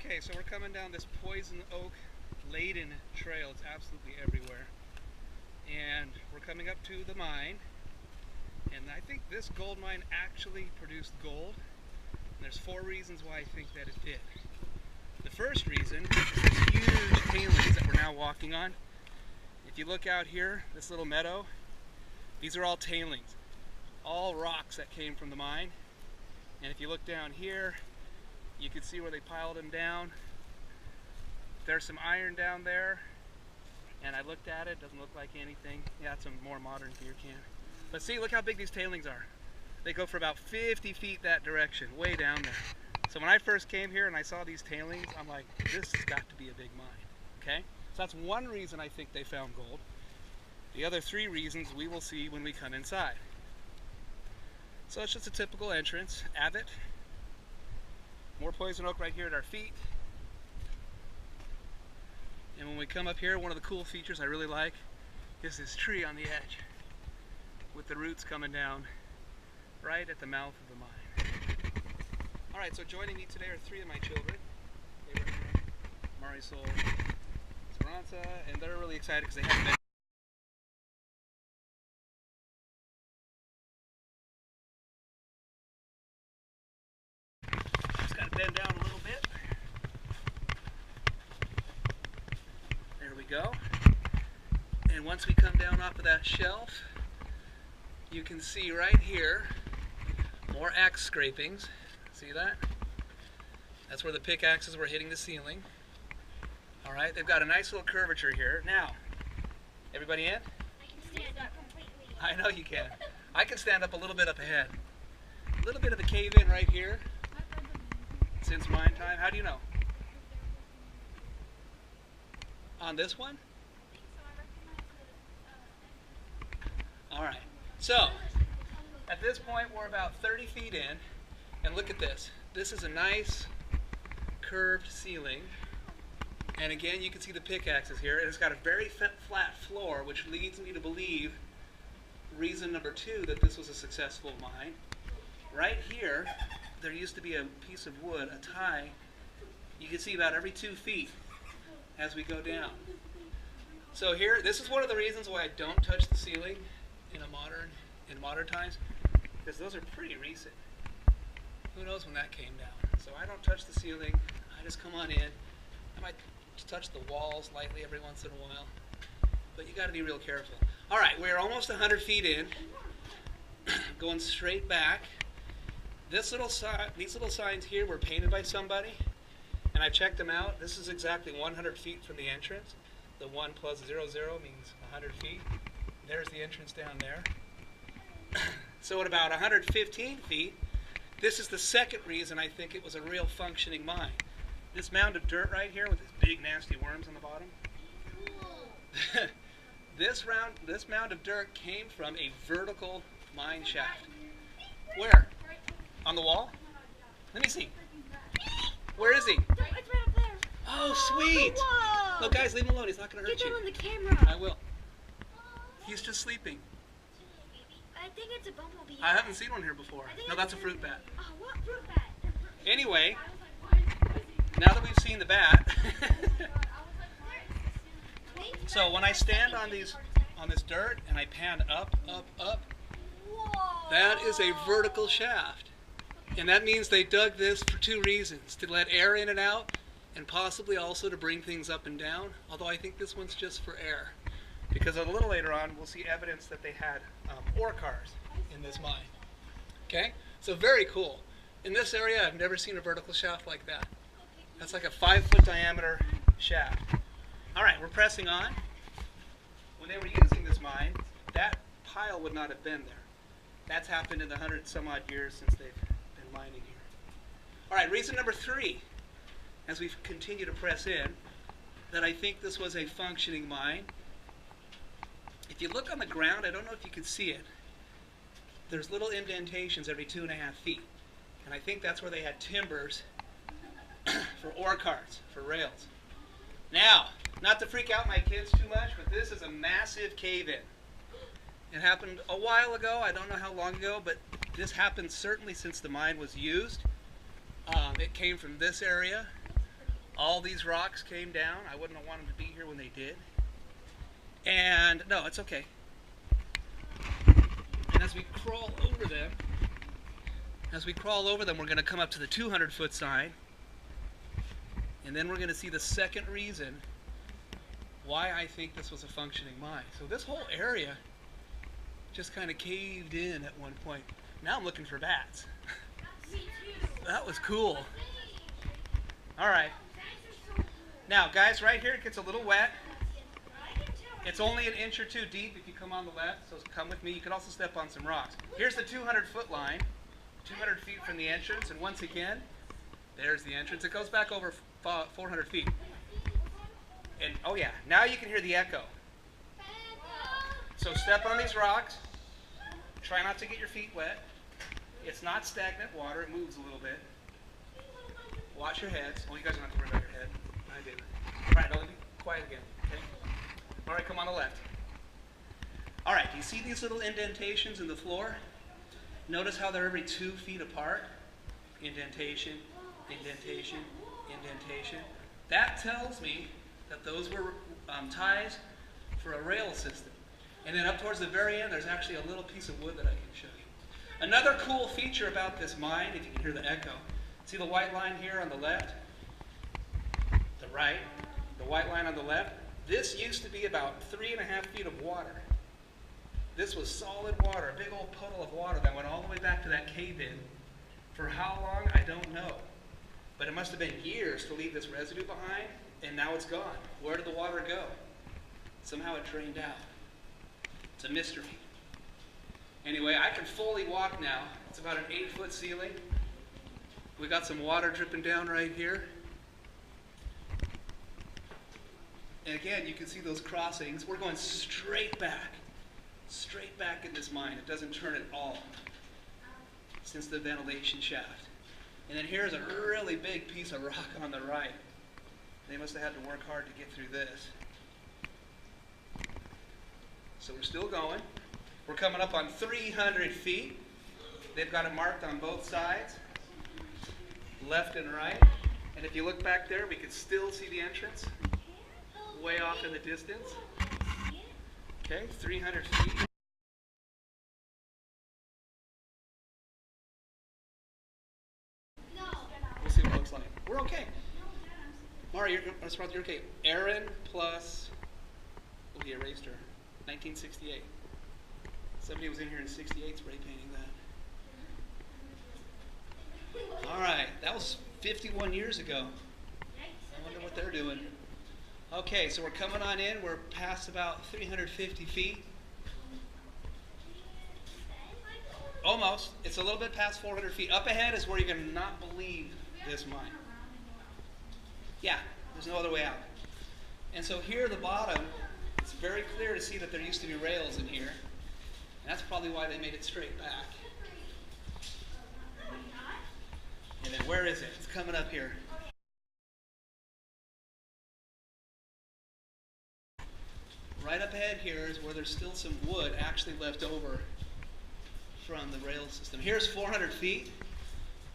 Okay, so we're coming down this poison oak laden trail. It's absolutely everywhere. And we're coming up to the mine. And I think this gold mine actually produced gold. And there's 4 reasons why I think that it did. The first reason is this huge tailings that we're now walking on. If you look out here, this little meadow, these are all tailings. All rocks that came from the mine. And if you look down here, you can see where they piled them down. There's some iron down there, and I looked at it, doesn't look like anything. Yeah, it's a more modern beer can. But see, look how big these tailings are. They go for about 50 feet that direction, way down there. So when I first came here and I saw these tailings, I'm like, this has got to be a big mine, okay? So that's one reason I think they found gold. The other 3 reasons we will see when we come inside. So it's just a typical entrance, Abbott. More poison oak right here at our feet. And when we come up here, one of the cool features I really like is this tree on the edge with the roots coming down right at the mouth of the mine. Alright, so joining me today are 3 of my children, Abraham, Marisol, Esperanza, and they're really excited because they haven't been. Just got to bend down a little bit. There we go. And once we come down off of that shelf, you can see right here more axe scrapings. See that? That's where the pickaxes were hitting the ceiling. Alright, they've got a nice little curvature here. Now, everybody in? I can stand up completely. I know you can. I can stand up a little bit up ahead. A little bit of a cave-in right here since mine time. How do you know? On this one? Alright, so at this point we're about 30 feet in, and look at this. This is a nice curved ceiling, and again you can see the pickaxes here, and it's got a very flat floor, which leads me to believe reason number 2 that this was a successful mine. Right here there used to be a piece of wood, a tie, you can see about every 2 feet as we go down. So here, this is one of the reasons why I don't touch the ceiling in modern times, because those are pretty recent. Who knows when that came down? So I don't touch the ceiling. I just come on in. I might touch the walls lightly every once in a while, but you got to be real careful. All right, we're almost 100 feet in, going straight back. These little signs here were painted by somebody, and I checked them out. This is exactly 100 feet from the entrance. The 1 plus 0, 0 means 100 feet. There's the entrance down there. So at about 115 feet, this is the second reason I think it was a real functioning mine. This mound of dirt right here with these big nasty worms on the bottom. This mound of dirt came from a vertical mine shaft. Where? On the wall? Let me see. Where is he? It's right up there. Oh, sweet! Whoa. Look, guys, leave him alone. He's not going to hurt Get you. that on the camera. I will. He's just sleeping. I think it's a bumblebee. I haven't seen one here before. No, that's a fruit bat. Oh, what fruit bat? Anyway, now that we've seen the bat, so when I stand on this dirt and I pan up, up, up, Whoa. that is a vertical shaft. And that means they dug this for 2 reasons: to let air in and out, and possibly also to bring things up and down, although I think this one's just for air. Because a little later on, we'll see evidence that they had ore cars in this mine. Okay? So very cool. In this area, I've never seen a vertical shaft like that. That's like a 5-foot diameter shaft. Alright, we're pressing on. When they were using this mine, that pile would not have been there. That's happened in the 100 some odd years since they've been mining here. Alright, reason number 3, as we continue to press in, that I think this was a functioning mine. If you look on the ground, I don't know if you can see it, there's little indentations every 2.5 feet. And I think that's where they had timbers for ore carts, for rails. Now, not to freak out my kids too much, but this is a massive cave-in. It happened a while ago, I don't know how long ago, but this happened certainly since the mine was used. It came from this area All these rocks came down. I wouldn't have wanted to be here when they did. And no, it's okay. And as we crawl over them, we're going to come up to the 200-foot sign. And then we're going to see the second reason why I think this was a functioning mine. So this whole area just kind of caved in at one point. Now I'm looking for bats. That was cool. All right. Now, guys, right here it gets a little wet. It's only an inch or two deep if you come on the left, so come with me. You can also step on some rocks. Here's the 200-foot line, 200 feet from the entrance, and once again, there's the entrance. It goes back over 400 feet. And, oh yeah, now you can hear the echo. So step on these rocks. Try not to get your feet wet. It's not stagnant water. It moves a little bit. Watch your heads. Well, you guys don't have to worry about your head. I do. All right, now let me be quiet again. Okay? All right, come on the left. All right, do you see these little indentations in the floor? Notice how they're every 2 feet apart. Indentation, indentation, indentation. That tells me that those were ties for a rail system. And then up towards the very end, there's actually a little piece of wood that I can show you. Another cool feature about this mine, if you can hear the echo, see the white line here on the left? The right, the white line on the left? This used to be about 3.5 feet of water. This was solid water, a big old puddle of water that went all the way back to that cave-in. For how long, I don't know. But it must have been years to leave this residue behind, and now it's gone. Where did the water go? Somehow it drained out. It's a mystery. Anyway, I can fully walk now. It's about an 8-foot ceiling. We got some water dripping down right here. And again, you can see those crossings. We're going straight back in this mine. It doesn't turn at all since the ventilation shaft. And then here's a really big piece of rock on the right. They must have had to work hard to get through this. So we're still going. We're coming up on 300 feet. They've got it marked on both sides, left and right. And if you look back there, we can still see the entrance way off in the distance. Okay, 300 feet. We'll see what it looks like. We're okay. Mara, you're okay. Aaron plus, oh, he erased her. 1968. Somebody was in here in 68 spray painting that. All right, that was 51 years ago. I wonder what they're doing. Okay, so we're coming on in. We're past about 350 feet. Almost. It's a little bit past 400 feet. Up ahead is where you're going to not believe this mine. Yeah, there's no other way out. And so here at the bottom, it's very clear to see that there used to be rails in here. And that's probably why they made it straight back. And then where is it? It's coming up here. Right up ahead here is where there's still some wood actually left over from the rail system. Here's 400 feet.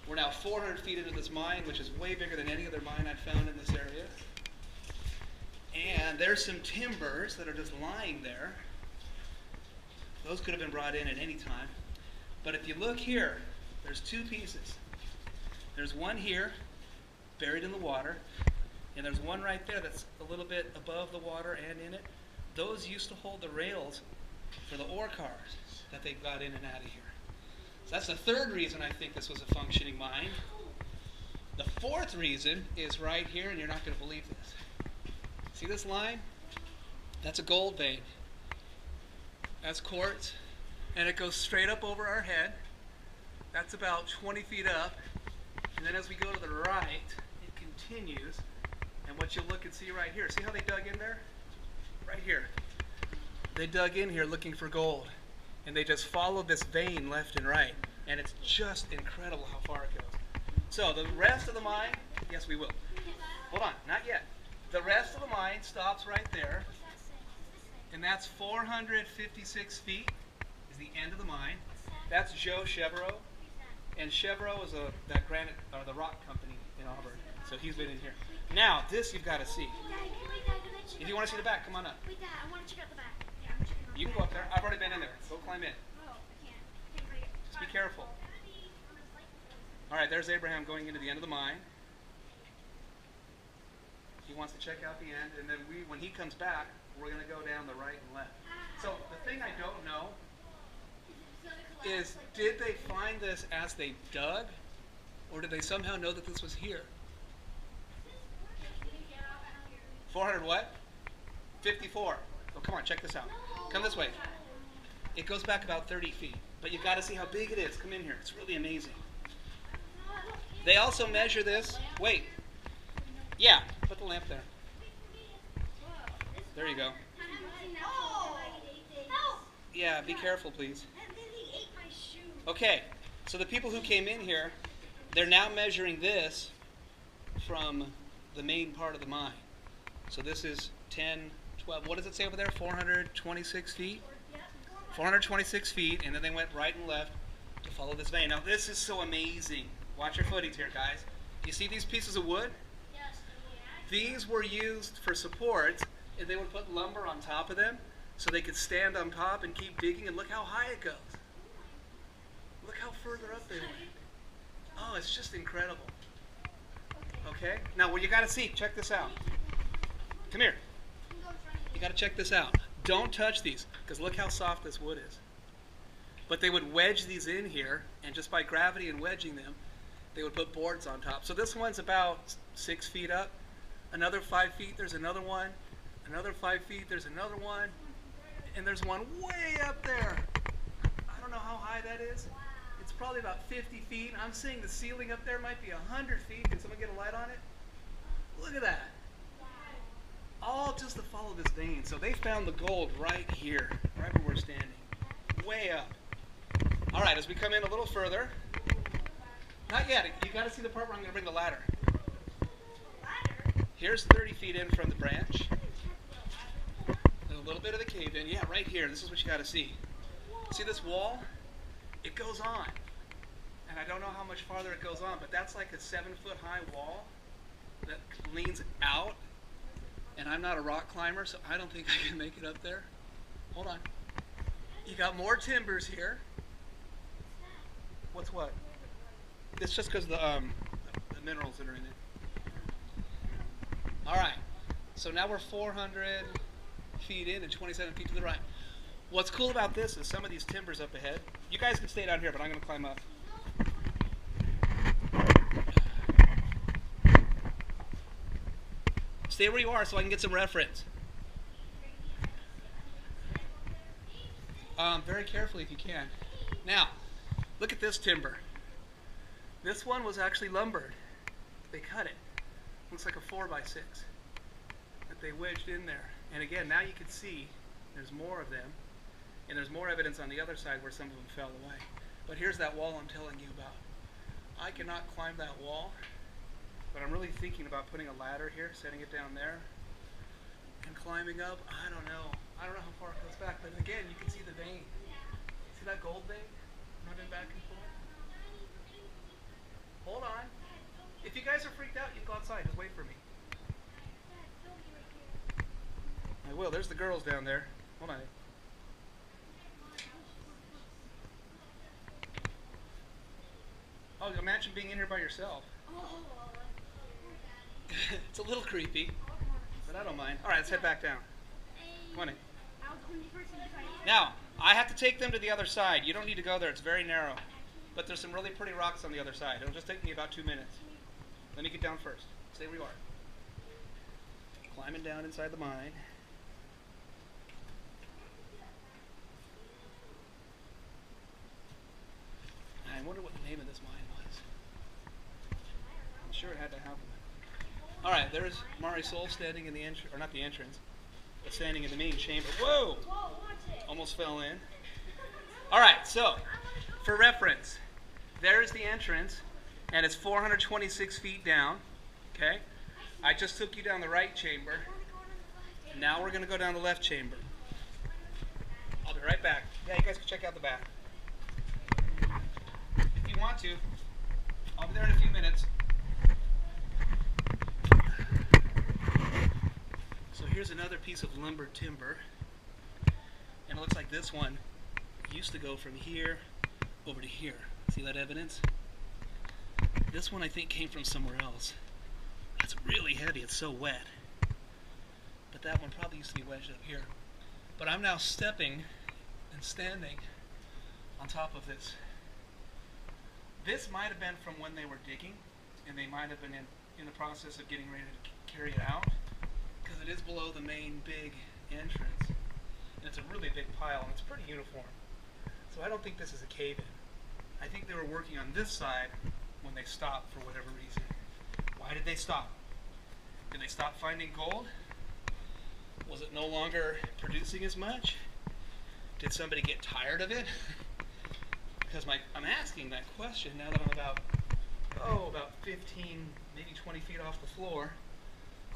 We're now 400 feet into this mine, which is way bigger than any other mine I've found in this area. And there's some timbers that are just lying there. Those could have been brought in at any time. But if you look here, there's 2 pieces. There's one here, buried in the water, and there's one right there that's a little bit above the water and in it. Those used to hold the rails for the ore cars that they got in and out of here. So that's the third reason I think this was a functioning mine. The fourth reason is right here, and you're not going to believe this. See this line? That's a gold vein. That's quartz, and it goes straight up over our head. That's about 20 feet up, and then as we go to the right, it continues, and what you'll look and see right here, see how they dug in there? Right here. They dug in here looking for gold, and they just followed this vein left and right, and it's just incredible how far it goes. So the rest of the mine, yes we will. Hold on, not yet. The rest of the mine stops right there, and that's 456 feet is the end of the mine. That's Joe Chevreau, and Chevreau is that granite or the rock company in Auburn. So he's been in here. Now, this you've got to see. If you want to see the back, come on up. Wait, Dad, I want to check out the back. Yeah, I'm checking out You can go up there. I've already been in there. Go climb in. Oh, I can't. Just be careful. All right, there's Abraham going into the end of the mine. He wants to check out the end, and then when he comes back, we're going to go down the right and left. So the thing I don't know is, did they find this as they dug, or did they somehow know that this was here? 400 what? 54. Oh, come on, check this out. Come this way. It goes back about 30 feet, but you've got to see how big it is. Come in here. It's really amazing. They also measure this. Wait. Yeah, put the lamp there. There you go. Yeah, be careful, please. Okay, so the people who came in here, they're now measuring this from the main part of the mine. So this is 10, 12, what does it say over there? 426 feet? 426 feet, and then they went right and left to follow this vein. Now this is so amazing. Watch your footings here, guys. You see these pieces of wood? These were used for support, and they would put lumber on top of them so they could stand on top and keep digging, and look how high it goes. Look how further up they went. Oh, it's just incredible. Okay? Now, what you got to see, check this out. Come here. You got to check this out. Don't touch these, because look how soft this wood is. But they would wedge these in here, and just by gravity and wedging them, they would put boards on top. So this one's about 6 feet up. Another 5 feet, there's another one. Another 5 feet, there's another one. And there's one way up there. I don't know how high that is. It's probably about 50 feet. I'm saying the ceiling up there might be 100 feet. Can someone get a light on it? Look at that. All just to follow this vein. So they found the gold right here, right where we're standing. Way up. All right, as we come in a little further. Not yet. You got to see the part where I'm going to bring the ladder. Here's 30 feet in from the branch. There's a little bit of the cave in. Yeah, right here. This is what you got to see. See this wall? It goes on. And I don't know how much farther it goes on, but that's like a 7-foot high wall that leans out. And I'm not a rock climber, so I don't think I can make it up there. Hold on. You got more timbers here. What's what? It's just because the minerals that are in it. All right. So now we're 400 feet in and 27 feet to the right. What's cool about this is some of these timbers up ahead. You guys can stay down here, but I'm going to climb up. Stay where you are so I can get some reference. Very carefully if you can. Now, look at this timber. This one was actually lumbered. They cut it. Looks like a 4x6 that they wedged in there. And again, now you can see there's more of them. And there's more evidence on the other side where some of them fell away. But here's that wall I'm telling you about. I cannot climb that wall, but I'm really thinking about putting a ladder here, setting it down there, and climbing up. I don't know how far it goes back, but again, you can see the vein. See that gold vein running back and forth? Hold on. If you guys are freaked out, you can go outside. Just wait for me. I will. There's the girls down there. Hold on. Oh, imagine being in here by yourself. It's a little creepy, but I don't mind. All right, let's head back down. Come on in. Now, I have to take them to the other side. You don't need to go there. It's very narrow. But there's some really pretty rocks on the other side. It'll just take me about 2 minutes. Let me get down first. Stay where you are. Climbing down inside the mine. I wonder what the name of this mine was. I'm sure it had to have one. All right, there's Marisol standing in the entrance, or not the entrance, but standing in the main chamber. Whoa! Almost fell in. All right, so for reference, there's the entrance, and it's 426 feet down. Okay, I just took you down the right chamber. Now we're going to go down the left chamber. I'll be right back. Yeah, you guys can check out the back. If you want to, I'll be there in a few minutes. So here's another piece of lumber timber, and it looks like this one used to go from here over to here. See that evidence? This one I think came from somewhere else. It's really heavy, it's so wet. But that one probably used to be wedged up here. But I'm now stepping and standing on top of this. This might have been from when they were digging, and they might have been in the process of getting ready to carry it out, because it is below the main big entrance, and it's a really big pile, and it's pretty uniform. So I don't think this is a cave-in. I think they were working on this side when they stopped for whatever reason. Why did they stop? Did they stop finding gold? Was it no longer producing as much? Did somebody get tired of it? Because I'm asking that question now that I'm about 15, maybe 20 feet off the floor,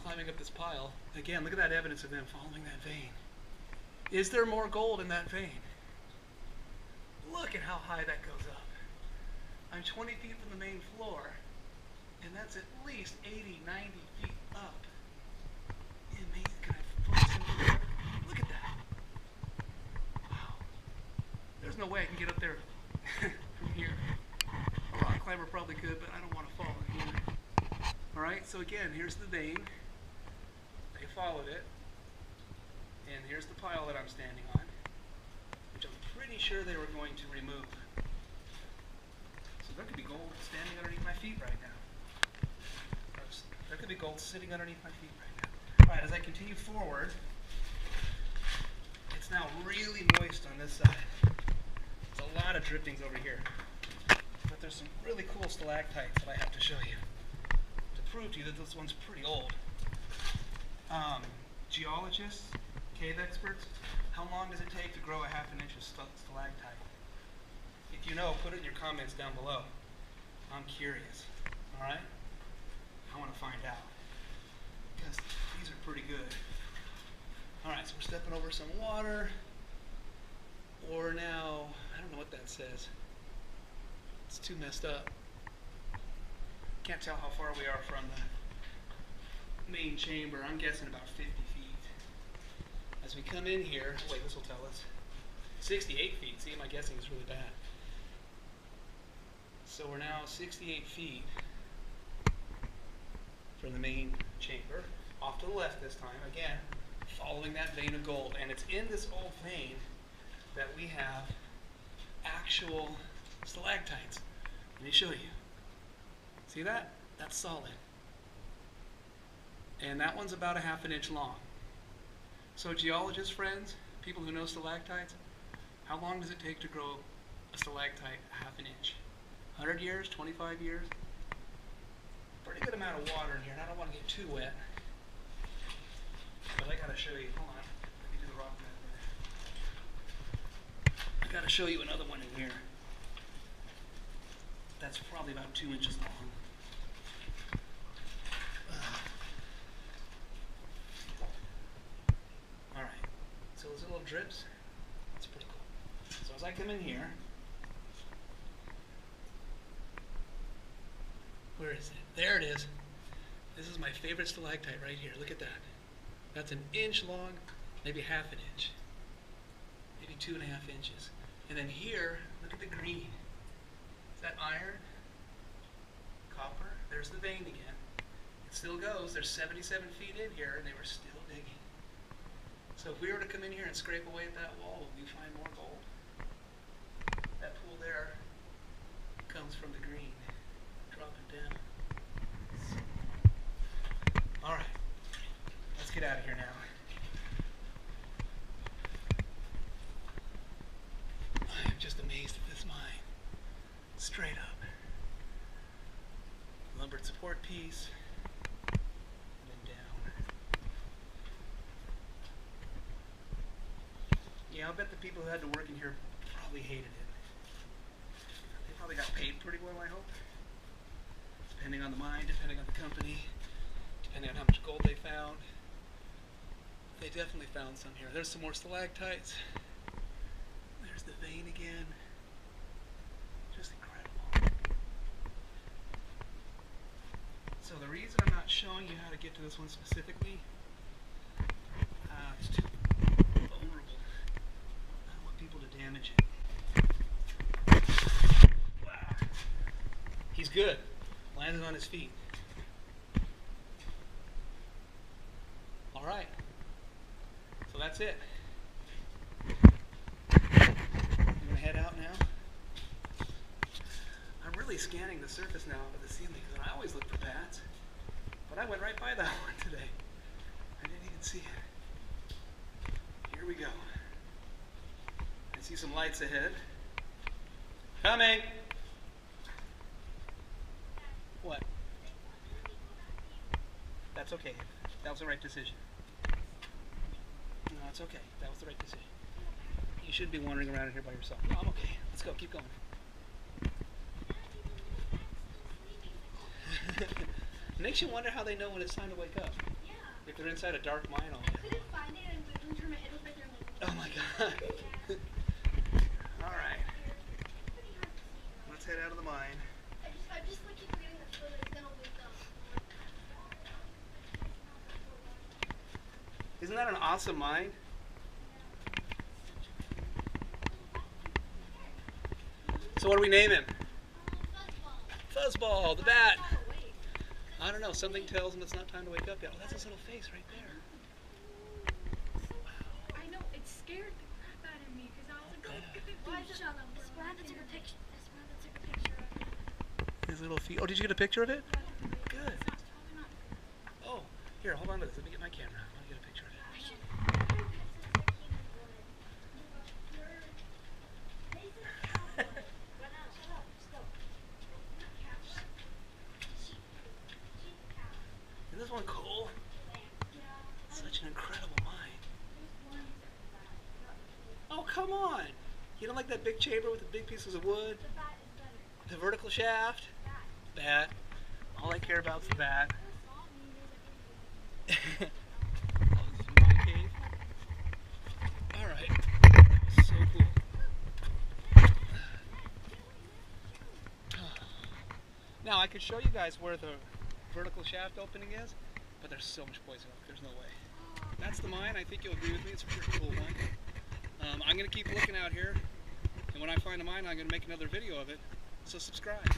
climbing up this pile. Again, look at that evidence of them following that vein. Is there more gold in that vein? Look at how high that goes up. I'm 20 feet from the main floor, and that's at least 80, 90 feet up. Amazing. Can I focus in there? Look at that. Wow. There's no way I can get up there from here. A rock climber probably could, but I don't want to fall in here. Alright, so again, here's the vein. They followed it. And here's the pile that I'm standing on, which I'm pretty sure they were going to remove. So there could be gold standing underneath my feet right now. There could be gold sitting underneath my feet right now. Alright, as I continue forward, it's now really moist on this side. There's a lot of drippings over here. But there's some really cool stalactites that I have to show you to prove to you that this one's pretty old. Geologists, cave experts, how long does it take to grow a half an inch of stalactite? If you know, put it in your comments down below. I'm curious. Alright? I want to find out. Because these are pretty good. Alright, so we're stepping over some water. Or now, I don't know what that says. It's too messed up. Can't tell how far we are from the main chamber. I'm guessing about 50 feet. As we come in here, wait, this will tell us. 68 feet. See, my guessing is really bad. So we're now 68 feet from the main chamber. Off to the left this time, again, following that vein of gold. And it's in this old vein that we have actual stalactites. Let me show you. See that? That's solid. And that one's about a half an inch long. So geologists, friends, people who know stalactites, how long does it take to grow a stalactite a half an inch? 100 years? 25 years? Pretty good amount of water in here, and I don't want to get too wet. But I gotta show you, hold on, let me do the rock method. I gotta show you another one in here. That's probably about 2 inches long. Alright, so those little drips, that's pretty cool. So as I come in here, where is it? There it is. This is my favorite stalactite right here. Look at that. That's an inch long, maybe half an inch. Maybe 2.5 inches. And then here, look at the green. Is that iron? Copper? There's the vein again. It still goes. There's 77 feet in here, and they were still digging. So if we were to come in here and scrape away at that wall, would we find more gold? That pool there comes from the green. Drop it down. Alright. Let's get out of here now. I'm just amazed at this mine. Straight up. Lumbered support piece. And then down. Yeah, I'll bet the people who had to work in here probably hated it. They probably got paid pretty well, I hope. Depending on the mine, depending on the company, depending on how much gold they found. They definitely found some here. There's some more stalactites. There's the vein again. Just incredible. So the reason I'm not showing you how to get to this one specifically it's too vulnerable. I don't want people to damage it. Wow. He's good. Landed on his feet. All right. So that's it. I'm going to head out now. I'm really scanning the surface now of the ceiling because I always look for bats. But I went right by that one today. I didn't even see it. Here we go. I see some lights ahead. Coming! What? That's okay. That was the right decision. No, it's okay. That was the right decision. You shouldn't be wandering around here by yourself. No, I'm okay. Let's go. Keep going. Makes you wonder how they know when it's time to wake up. Yeah. If they're inside a dark mine all I day. couldn't find it and we turned my head looked like they're like. Oh my god. All right. Let's head out of the mine. I just like keep forgetting that it's gonna wake up. Isn't that an awesome mine? So what do we name him? Fuzzball, the bat. I don't know, something tells him it's not time to wake up yet. Oh, that's his little face right there. I know, it scared the crap out of me because I was like, Why is it on the Esperanza took a picture? Esperanza took a picture of it. His little feet. Oh, did you get a picture of it? Good. That's probably not good. Oh, here, hold on to this. Let me get my camera. I want to get a picture of it. I should. Isn't this one cool? Such an incredible mine. Oh, come on. You don't like that big chamber with the big pieces of wood? The vertical shaft? Bat. All I care about is the bat. Oh, this is my cave. Alright. That was so cool. Now, I could show you guys where the vertical shaft opening is, but there's so much poison oak. There's no way. That's the mine. I think you'll agree with me. It's a pretty cool one. I'm going to keep looking out here, and when I find a mine, I'm going to make another video of it. So subscribe.